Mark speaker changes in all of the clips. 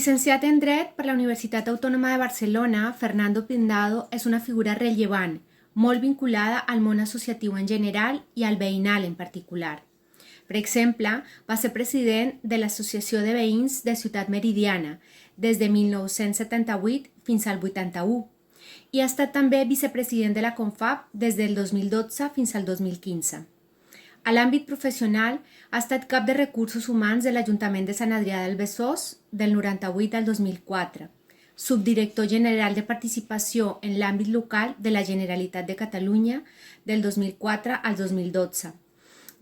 Speaker 1: Llicenciat en Dret per la Universitat Autònoma de Barcelona, Fernando Pindado és una figura rellevant, molt vinculada al món associatiu en general i al veïnal en particular. Per exemple, va ser president de l'Associació de Veïns de Ciutat Meridiana des de 1978 fins al 81 i ha estat també vicepresident de la CONFAB des del 2012 fins al 2015. A l'àmbit professional, ha estat cap de Recursos Humans de l'Ajuntament de Sant Adrià del Besòs del 98 al 2004, subdirector general de Participació en l'àmbit local de la Generalitat de Catalunya del 2004 al 2012,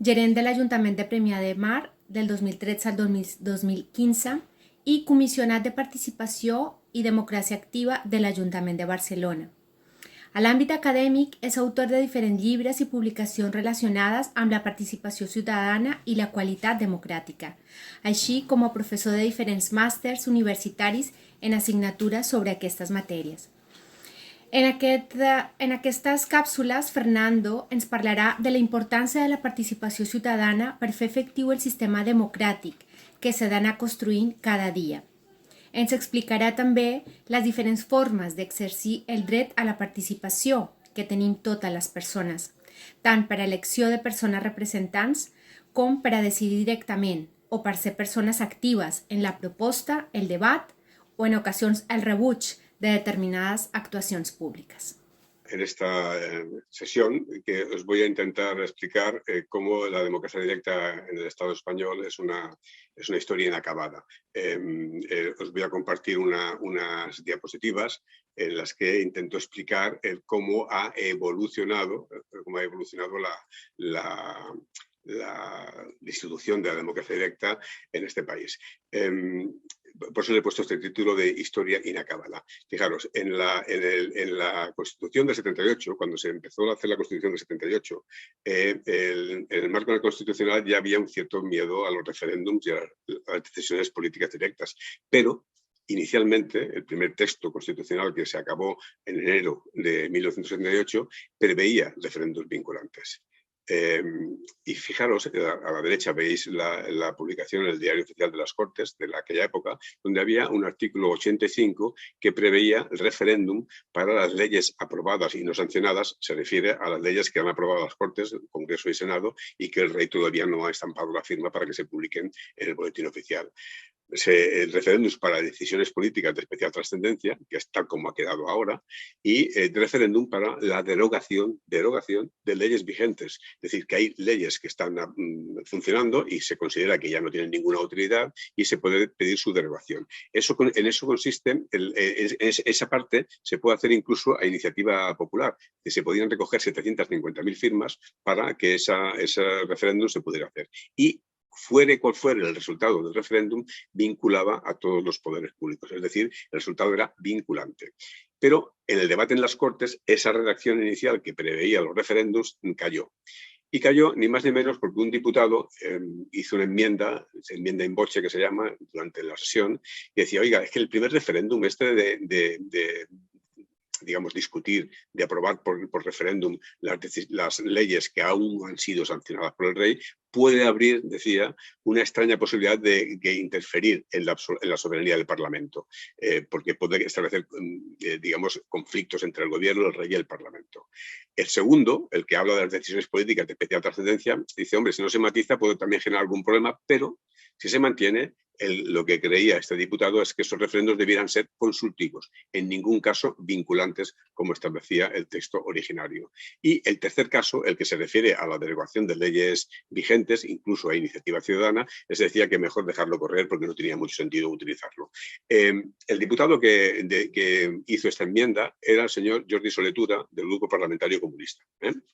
Speaker 1: gerent de l'Ajuntament de Premià de Mar del 2013 al 2015 i comissionat de Participació i Democràcia Activa de l'Ajuntament de Barcelona. A l'àmbit acadèmic, és autor de diferents llibres i publicacions relacionades amb la participació ciutadana i la qualitat democràtica, així com a professor de diferents màsters universitaris en assignatures sobre aquestes matèries. En aquestes càpsules, Fernando ens parlarà de la importància de la participació ciutadana per fer efectiu el sistema democràtic que s'ha d'anar construint cada dia. Ens explicarà també les diferents formes d'exercir el dret a la participació que tenim totes les persones, tant per a elecció de persones representants com per a decidir directament o per ser persones actives en la proposta, el debat o en ocasions el rebuig de determinades actuacions públiques.
Speaker 2: En esta sesión que os voy a intentar explicar cómo la democracia directa en el Estado español es una historia inacabada. Os voy a compartir unas diapositivas en las que intento explicar cómo ha evolucionado la institución de la democracia directa en este país. Por eso le he puesto este título de Historia inacabada. Fijaros, en la Constitución del 78, cuando se empezó a hacer la Constitución del 78, en el marco constitucional ya había un cierto miedo a los referéndums y a las decisiones políticas directas, pero inicialmente, el primer texto constitucional que se acabó en enero de 1978 preveía referéndums vinculantes. Y fijaros, a la derecha veis la publicación en el Diario Oficial de las Cortes de aquella época, donde había un artículo 85 que preveía el referéndum para las leyes aprobadas y no sancionadas. Se refiere a las leyes que han aprobado las Cortes, el Congreso y Senado, y que el rey todavía no ha estampado la firma para que se publiquen en el boletín oficial. El referéndum para decisiones políticas de especial trascendencia, que es tal como ha quedado ahora, y el referéndum para la derogación de leyes vigentes. Es decir, que hay leyes que están funcionando y se considera que ya no tienen ninguna utilidad y se puede pedir su derogación. En eso consiste, esa parte se puede hacer incluso a iniciativa popular, que se podían recoger 750.000 firmas para que ese referéndum se pudiera hacer. Y fuere cual fuera el resultado del referéndum, vinculaba a todos los poderes públicos. Es decir, el resultado era vinculante. Pero en el debate en las Cortes, esa redacción inicial que preveía los referéndums cayó. Y cayó ni más ni menos porque un diputado hizo una enmienda in voce que se llama, durante la sesión, y decía, oiga, es que el primer referéndum digamos, discutir, de aprobar por referéndum las leyes que aún no han sido sancionadas por el rey, puede abrir, decía, una extraña posibilidad de interferir en la soberanía del Parlamento, porque puede establecer, digamos, conflictos entre el gobierno, el rey y el Parlamento. El segundo, el que habla de las decisiones políticas de especial trascendencia, dice, hombre, si no se matiza puede también generar algún problema, pero si se mantiene, lo que creía este diputado es que esos referendos debieran ser consultivos, en ningún caso vinculantes, como establecía el texto originario. Y el tercer caso, el que se refiere a la derogación de leyes vigentes, incluso a iniciativa ciudadana, les decía que mejor dejarlo correr porque no tenía mucho sentido utilizarlo. El diputado que hizo esta enmienda era el señor Jordi Solé-Tura, del Grupo Parlamentario Comunista,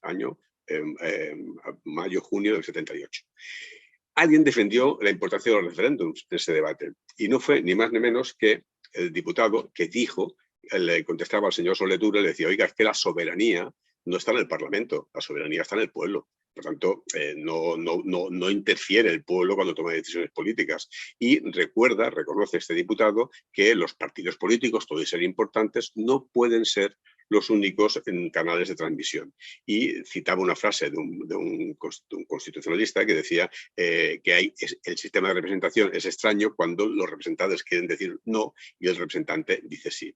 Speaker 2: año mayo-junio del 78. Alguien defendió la importancia de los referéndums en ese debate y no fue ni más ni menos que el diputado que dijo, le contestaba al señor Solé-Tura y le decía, oiga, es que la soberanía no está en el Parlamento, la soberanía está en el pueblo. Por tanto, no interfiere el pueblo cuando toma decisiones políticas. Y reconoce este diputado que los partidos políticos, todo y ser importantes, no pueden ser los únicos canales de transmisión. Y citaba una frase de un constitucionalista que decía que el sistema de representación es extraño cuando los representantes quieren decir no y el representante dice sí.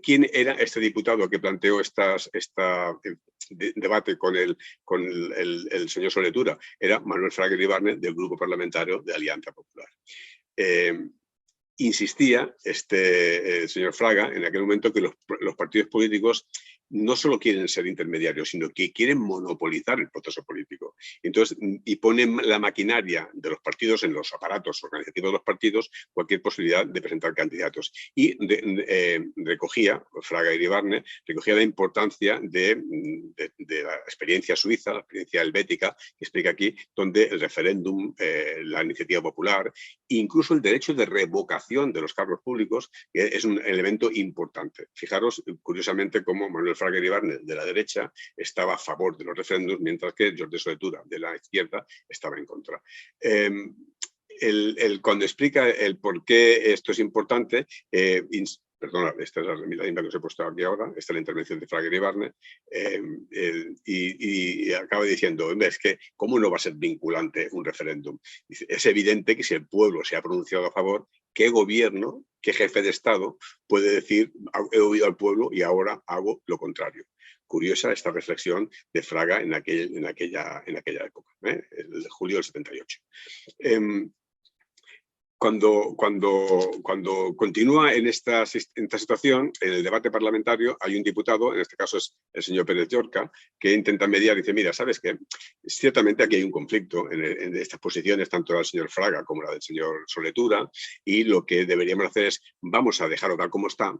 Speaker 2: ¿Quién era este diputado que planteó este debate con el señor Soletura? Era Manuel Fraga Iribarne, del Grupo Parlamentario de Alianza Popular. Insistía el señor Fraga en aquel momento que los partidos políticos no solo quieren ser intermediarios, sino que quieren monopolizar el proceso político. Entonces, y ponen la maquinaria de los partidos en los aparatos organizativos de los partidos cualquier posibilidad de presentar candidatos. Y recogía, Fraga Iribarne, recogía la importancia de la experiencia suiza, la experiencia helvética, que explica aquí, donde el referéndum, la iniciativa popular, incluso el derecho de revocación de los cargos públicos, que es un elemento importante. Fijaros, curiosamente, cómo Manuel Fraga Iribarne, de la derecha, estaba a favor de los referéndums, mientras que Jordi Soletura, de la izquierda, estaba en contra. Cuando explica el por qué esto es importante, perdona, esta es la misma que os he puesto aquí ahora, esta es la intervención de Fraga Iribarne, y acaba diciendo, es que ¿cómo no va a ser vinculante un referéndum? Dice, es evidente que si el pueblo se ha pronunciado a favor, ¿qué gobierno, qué jefe de Estado puede decir, he oído al pueblo y ahora hago lo contrario? Curiosa esta reflexión de Fraga en aquella época, el de julio del 78. Cuando continúa en esta situación, en el debate parlamentario, hay un diputado, en este caso es el señor Pérez Llorca, que intenta mediar y dice, mira, ¿sabes qué? Ciertamente aquí hay un conflicto en estas posiciones, tanto la del señor Fraga como la del señor Soletura, y lo que deberíamos hacer es, vamos a dejarlo tal como está,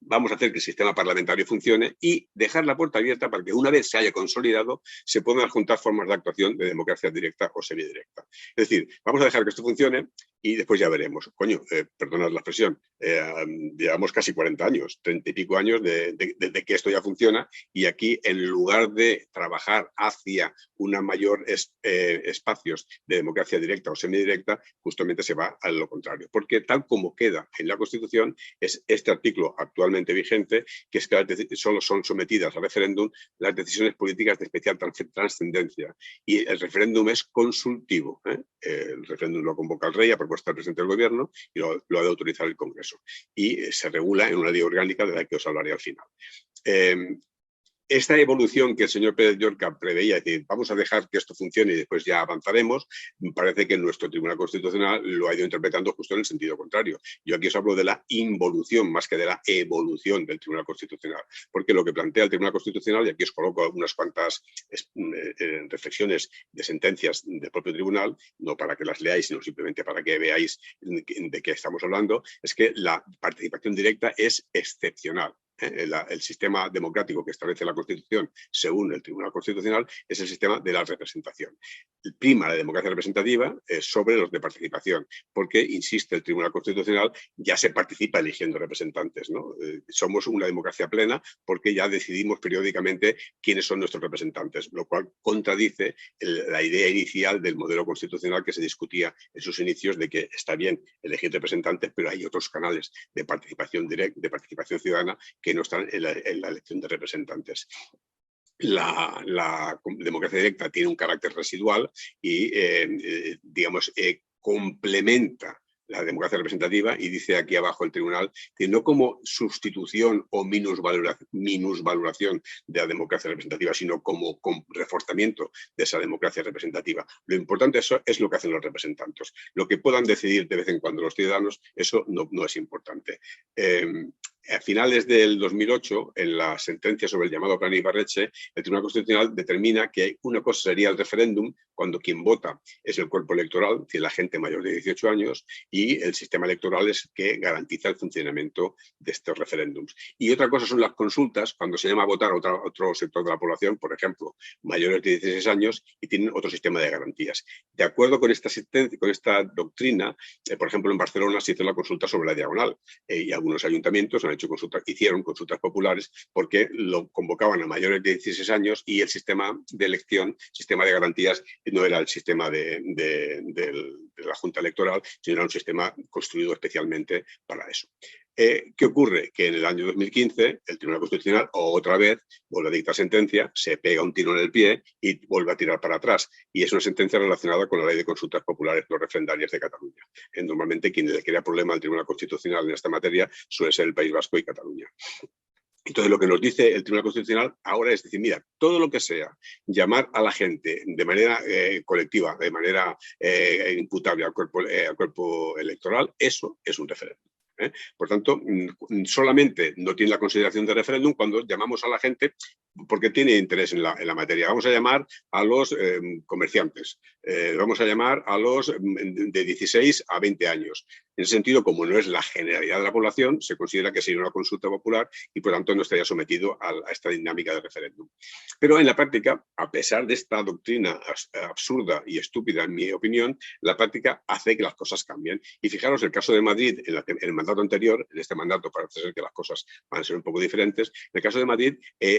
Speaker 2: vamos a hacer que el sistema parlamentario funcione y dejar la puerta abierta para que una vez se haya consolidado se puedan juntar formas de actuación de democracia directa o semidirecta. Es decir, vamos a dejar que esto funcione y después ya veremos. Coño, perdonad la expresión, llevamos casi 40 años, 30 y pico años de que esto ya funciona y aquí en lugar de trabajar hacia una mayor espacios de democracia directa o semidirecta, justamente se va a lo contrario. Porque tal como queda en la Constitución es este artículo actualmente vigente, que es que solo son sometidas al referéndum las decisiones políticas de especial trascendencia. Y el referéndum es consultivo. El referéndum lo convoca el rey a propuesta del presidente del gobierno y lo ha de autorizar el Congreso. Y se regula en una ley orgánica de la que os hablaré al final. Esta evolución que el señor Pérez Llorca preveía, es decir, vamos a dejar que esto funcione y después ya avanzaremos, parece que nuestro Tribunal Constitucional lo ha ido interpretando justo en el sentido contrario. Yo aquí os hablo de la involución más que de la evolución del Tribunal Constitucional, porque lo que plantea el Tribunal Constitucional, y aquí os coloco unas cuantas reflexiones de sentencias del propio tribunal, no para que las leáis, sino simplemente para que veáis de qué estamos hablando, es que la participación directa es excepcional. El sistema democrático que establece la Constitución, según el Tribunal Constitucional, es el sistema de la representación. Prima la democracia representativa sobre los de participación, porque, insiste el Tribunal Constitucional, ya se participa eligiendo representantes, ¿no? Somos una democracia plena porque ya decidimos periódicamente quiénes son nuestros representantes, lo cual contradice la idea inicial del modelo constitucional que se discutía en sus inicios de que está bien elegir representantes, pero hay otros canales de participación directa, de participación ciudadana, que no están en la elección de representantes. La democracia directa tiene un carácter residual y, digamos, complementa la democracia representativa y dice aquí abajo el tribunal que no como sustitución o minusvaloración de la democracia representativa, sino como reforzamiento de esa democracia representativa. Lo importante es lo que hacen los representantes. Lo que puedan decidir de vez en cuando los ciudadanos, eso no es importante. A finales del 2008, en la sentencia sobre el llamado Plan Ibarretxe, el Tribunal Constitucional determina que una cosa sería el referéndum, cuando quien vota es el cuerpo electoral, es decir, la gente mayor de 18 años, y el sistema electoral es el que garantiza el funcionamiento de estos referéndums. Y otra cosa son las consultas, cuando se llama a votar a otro sector de la población, por ejemplo, mayores de 16 años, y tienen otro sistema de garantías. De acuerdo con esta doctrina, por ejemplo, en Barcelona se hizo la consulta sobre la diagonal, y algunos ayuntamientos hicieron consultas populares porque lo convocaban a mayores de 16 años y el sistema de elección, sistema de garantías, no era el sistema de la Junta Electoral, sino era un sistema construido especialmente para eso. ¿Qué ocurre? Que en el año 2015 el Tribunal Constitucional otra vez vuelve a dictar sentencia, se pega un tiro en el pie y vuelve a tirar para atrás. Y es una sentencia relacionada con la ley de consultas populares no referendarias de Cataluña. Normalmente quien le crea problema al Tribunal Constitucional en esta materia suele ser el País Vasco y Cataluña. Entonces, lo que nos dice el Tribunal Constitucional ahora es decir, mira, todo lo que sea llamar a la gente de manera colectiva, de manera imputable al cuerpo electoral, eso es un referéndum. Por tanto, solamente no tiene la consideración de referéndum cuando llamamos a la gente porque tiene interés en la materia. Vamos a llamar a los comerciantes, vamos a llamar a los de 16 a 20 años. En ese sentido, como no es la generalidad de la población, se considera que sería una consulta popular y, por tanto, no estaría sometido a esta dinámica de referéndum. Pero en la práctica, a pesar de esta doctrina absurda y estúpida, en mi opinión, la práctica hace que las cosas cambien. Y fijaros, el caso de Madrid, en el mandato anterior, en este mandato parece ser que las cosas van a ser un poco diferentes, en el caso de Madrid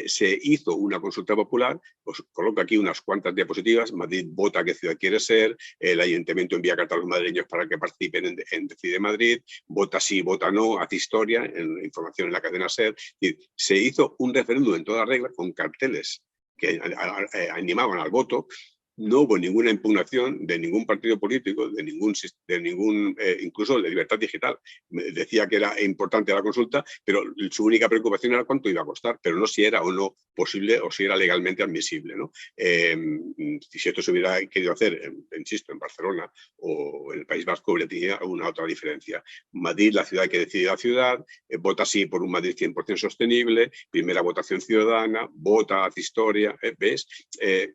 Speaker 2: se hizo una consulta popular, os coloco aquí unas cuantas diapositivas, Madrid vota qué ciudad quiere ser, el ayuntamiento envía cartas a los madrileños para que participen en Decide Madrid, vota sí, vota no, hace historia, información en la cadena SER. Se hizo un referéndum en toda regla con carteles que animaban al voto. No hubo ninguna impugnación de ningún partido político, de ningún incluso de Libertad Digital. Decía que era importante la consulta, pero su única preocupación era cuánto iba a costar, pero no si era o no posible o si era legalmente admisible, ¿no? Si esto se hubiera querido hacer, insisto, en Barcelona o en el País Vasco, habría tenido alguna otra diferencia. Madrid, la ciudad que decide la ciudad, vota sí por un Madrid 100% sostenible, primera votación ciudadana, vota, hace historia, ¿ves?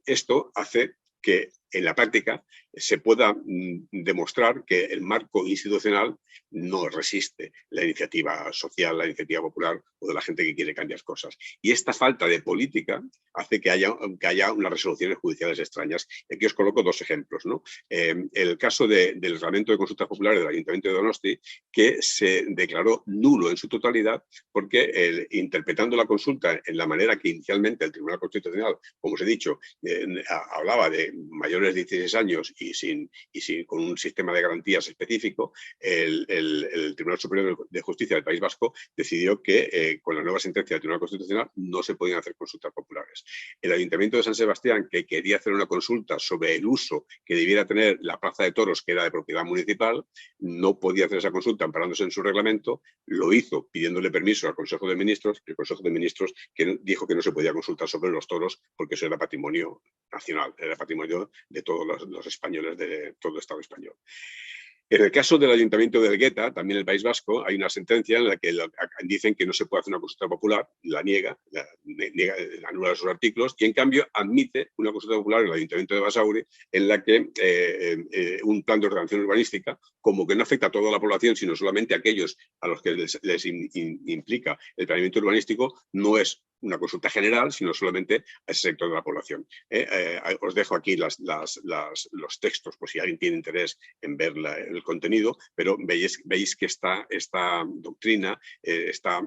Speaker 2: Esto hace que en la práctica se pueda demostrar que el marco institucional no resiste la iniciativa social, la iniciativa popular o de la gente que quiere cambiar cosas. Y esta falta de política hace que haya unas resoluciones judiciales extrañas. Aquí os coloco dos ejemplos, ¿no? El caso del reglamento de consultas populares del Ayuntamiento de Donosti, que se declaró nulo en su totalidad porque interpretando la consulta en la manera que inicialmente el Tribunal Constitucional, como os he dicho, hablaba de mayores de 16 años y con un sistema de garantías específico, el Tribunal Superior de Justicia del País Vasco decidió que con la nueva sentencia del Tribunal Constitucional no se podían hacer consultas populares. El Ayuntamiento de San Sebastián, que quería hacer una consulta sobre el uso que debiera tener la Plaza de Toros, que era de propiedad municipal, no podía hacer esa consulta amparándose en su reglamento, lo hizo pidiéndole permiso al Consejo de Ministros, y el Consejo de Ministros dijo que no se podía consultar sobre los toros porque eso era patrimonio nacional, era patrimonio de todos los españoles, de todo el Estado español. En el caso del Ayuntamiento de Elgueta, también en el País Vasco, hay una sentencia en la que dicen que no se puede hacer una consulta popular, la niega, anula sus artículos, y en cambio admite una consulta popular en el Ayuntamiento de Basauri, en la que un plan de ordenación urbanística, como que no afecta a toda la población, sino solamente a aquellos a los que les implica el planeamiento urbanístico, no es una consulta general, sino solamente a ese sector de la población. Os dejo aquí los textos, por si alguien tiene interés en ver el contenido, pero veis que esta doctrina está,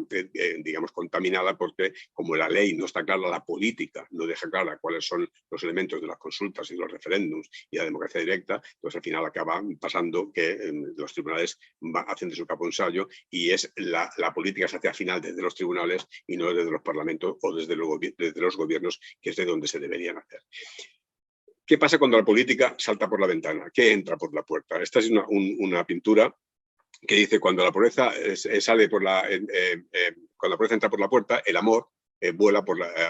Speaker 2: digamos, contaminada porque como la ley no está clara, la política no deja clara cuáles son los elementos de las consultas y los referéndums y la democracia directa, pues al final acaba pasando que los tribunales hacen de su capa un sallo y es la política se hace al final desde los tribunales y no desde los parlamentos o desde los gobiernos, que es de donde se deberían hacer. ¿Qué pasa cuando la política salta por la ventana? ¿Qué entra por la puerta? Esta es una pintura que dice cuando la pobreza cuando la pobreza entra por la puerta, el amor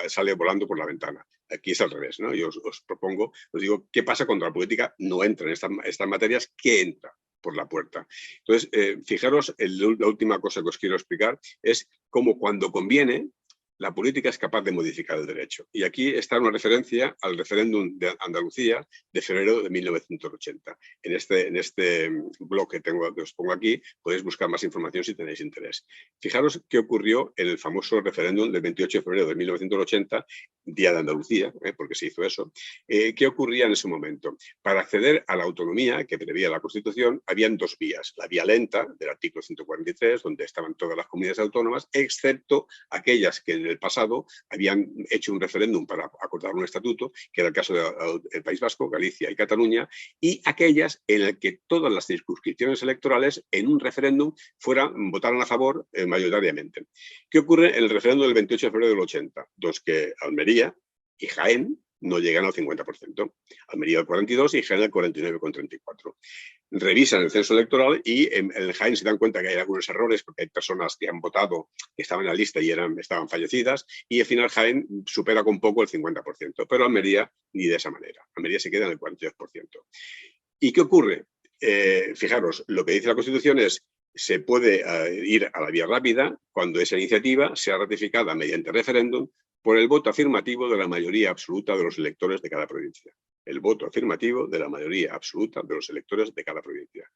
Speaker 2: sale volando por la ventana. Aquí es al revés, ¿no? Yo os propongo, os digo, ¿qué pasa cuando la política no entra en estas materias? ¿Qué entra por la puerta? Entonces, fijaros, la última cosa que os quiero explicar es cómo cuando conviene, la política es capaz de modificar el derecho. Y aquí está una referencia al referéndum de Andalucía de febrero de 1980. En este blog que os pongo aquí podéis buscar más información si tenéis interés. Fijaros qué ocurrió en el famoso referéndum del 28 de febrero de 1980, Día de Andalucía, porque se hizo eso. ¿Qué ocurría en ese momento? Para acceder a la autonomía que prevía la Constitución, habían dos vías. La vía lenta, del artículo 143, donde estaban todas las comunidades autónomas, excepto aquellas que en el pasado habían hecho un referéndum para acordar un estatuto, que era el caso del País Vasco, Galicia y Cataluña, y aquellas en las que todas las circunscripciones electorales en un referéndum votaran a favor mayoritariamente. ¿Qué ocurre en el referéndum del 28 de febrero del 80? Que Almería y Jaén no llegan al 50%. Almería al 42% y Jaén al 49,34%. Revisan el censo electoral y en el Jaén se dan cuenta que hay algunos errores porque hay personas que han votado, que estaban en la lista y estaban fallecidas, y al final Jaén supera con poco el 50%, pero Almería ni de esa manera. Almería se queda en el 42%. ¿Y qué ocurre? Fijaros, lo que dice la Constitución es se puede ir a la vía rápida cuando esa iniciativa sea ratificada mediante referéndum por el voto afirmativo de la mayoría absoluta de los electores de cada provincia. El voto afirmativo de la mayoría absoluta de los electores de cada provincia.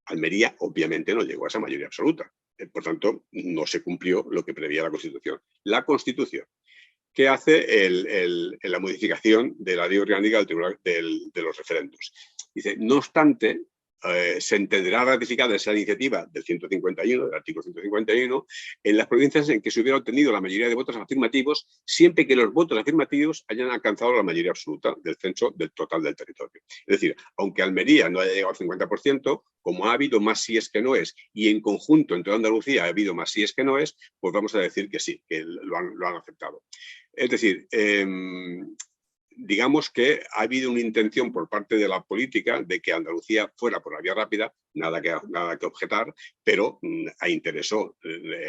Speaker 2: Almería, obviamente, no llegó a esa mayoría absoluta. Por tanto, no se cumplió lo que preveía la Constitución. La Constitución, que hace la modificación de la ley orgánica del Tribunal de los referendos. Dice, no obstante, se entenderá ratificada esa iniciativa del 151, del artículo 151, en las provincias en que se hubiera obtenido la mayoría de votos afirmativos, siempre que los votos afirmativos hayan alcanzado la mayoría absoluta del censo del total del territorio. Es decir, aunque Almería no haya llegado al 50%, como ha habido más sí es que no es, y en conjunto en toda Andalucía ha habido más sí es que no es, pues vamos a decir que sí, que lo han aceptado. Es decir, digamos que ha habido una intención por parte de la política de que Andalucía fuera por la vía rápida, nada que objetar, pero interesó,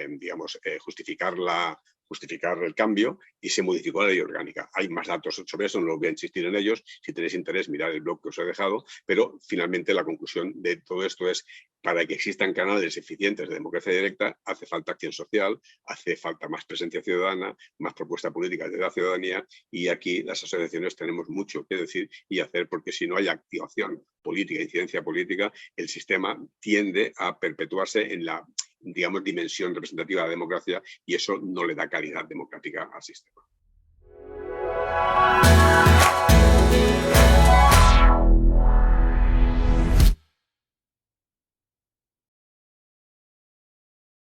Speaker 2: digamos, justificar el cambio y se modificó la ley orgánica. Hay más datos sobre eso, no voy a insistir en ellos. Si tenéis interés, mirad el blog que os he dejado, pero finalmente la conclusión de todo esto es para que existan canales eficientes de democracia directa hace falta acción social, hace falta más presencia ciudadana, más propuesta política de la ciudadanía y aquí las asociaciones tenemos mucho que decir y hacer porque si no hay activación política, incidencia política, el sistema tiende a perpetuarse en la digamos, dimensión representativa de la democracia y eso no le da calidad democrática al sistema.